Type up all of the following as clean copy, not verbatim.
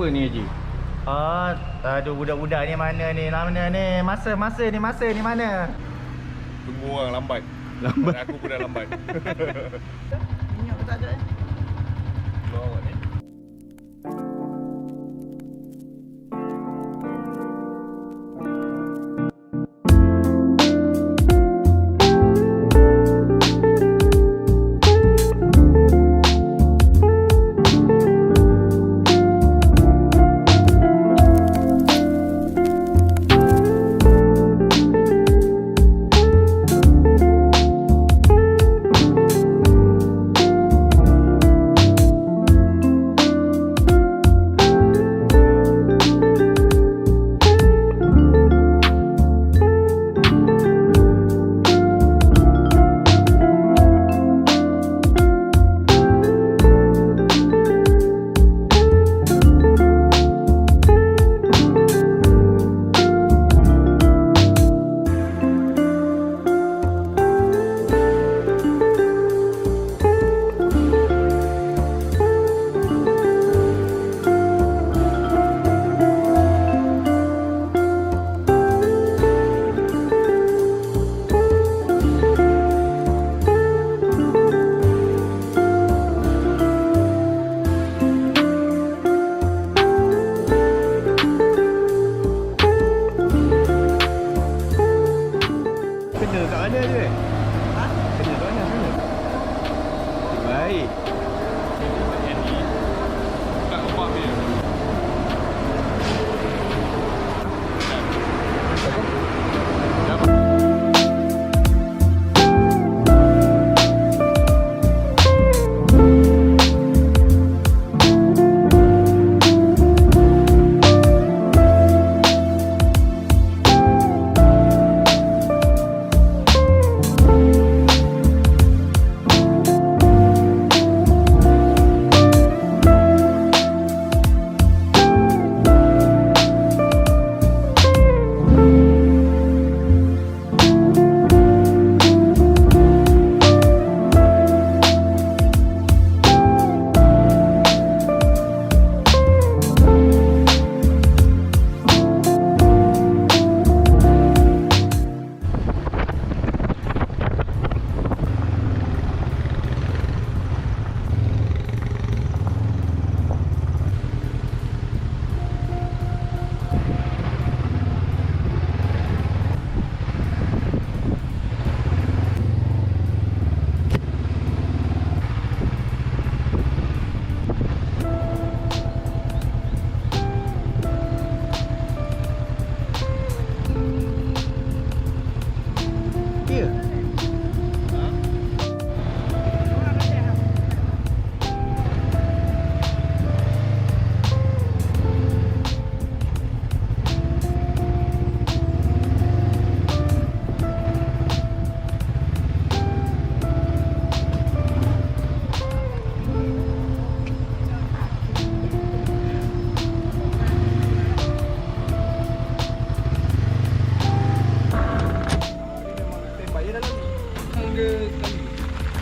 siapa ni Haji? Aduh, budak-budak ni mana ni? Masa ni mana? Tunggu orang lambat. Aku pun dah lambat. Minyak tak ada. Keluar ni.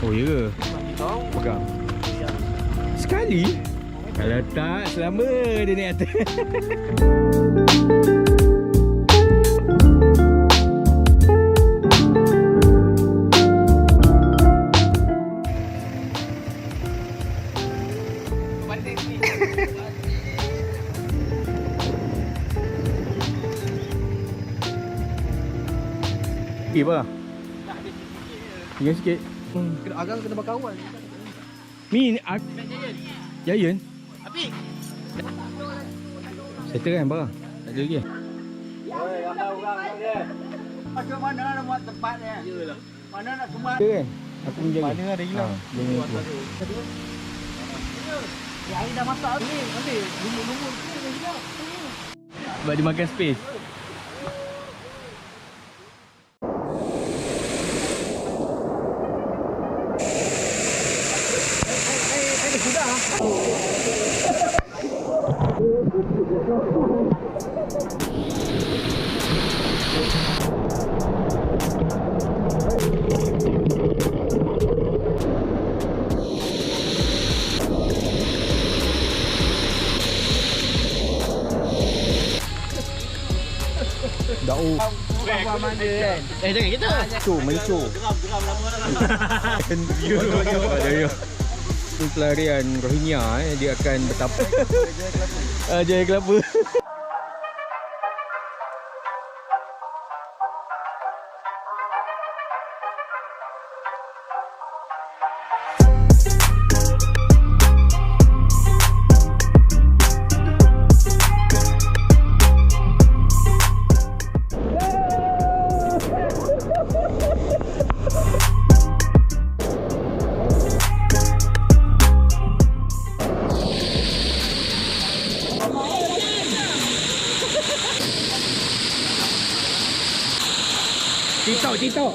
Oh ya ke? Pegang. Sekali? Kalau tak, selama dia naik atas. Sikit apa? Tinggal sikit. Agak kena bakar awal. Ni Giant. Apik. Settle kan barang? Tak ada lagi. Oi, orang dia. Macam mana nak buat tempat dia? Iyalah. Mana nak sempat? Settle kan? Aku menjaga. Mana ada hilang. Ya, air dah masak ni. Ambil lumur-lumur tu dah hilang. Sebab dia makan space. Oh. Buah mangga kan. Jangan kita. Tu mencur. Ada pelarian Rohingya dia akan bertapa. Jaya kelapa. Cito.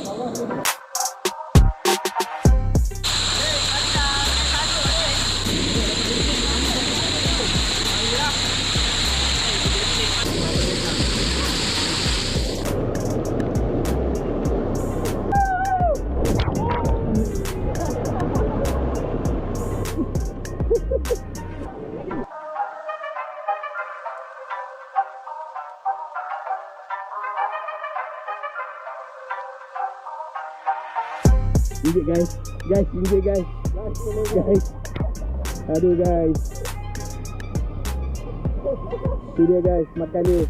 Injek guys, injek guys. Aduh guys. Tu dia guys, makan dia.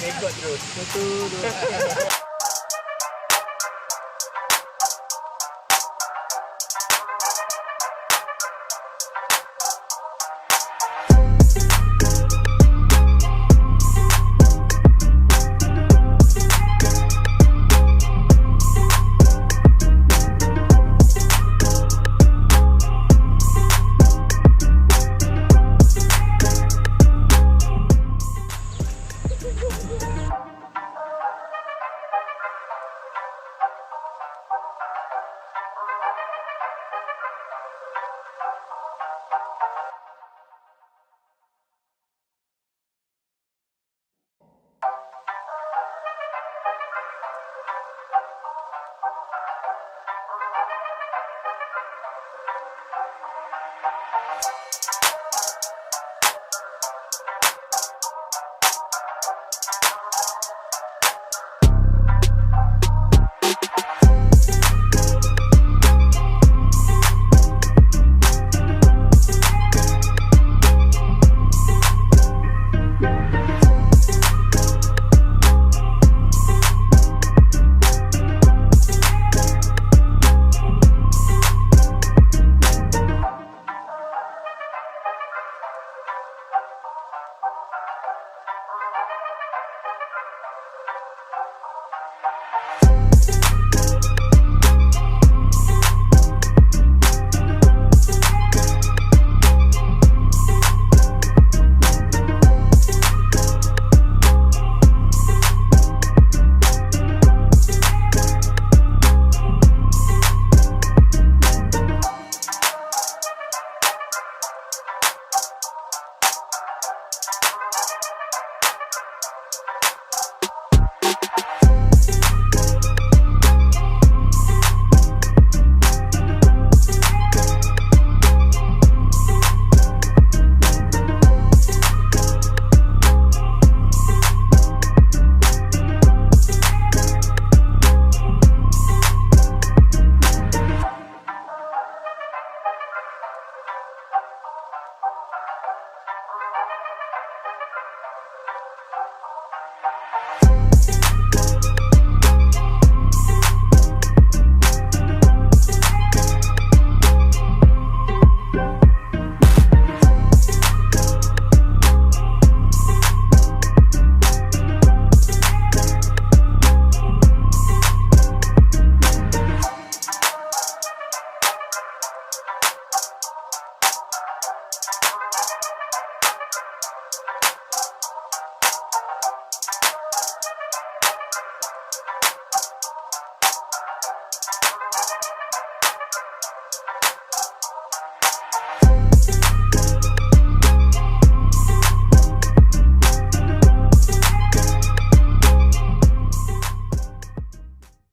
Rekod terus. 1, 2.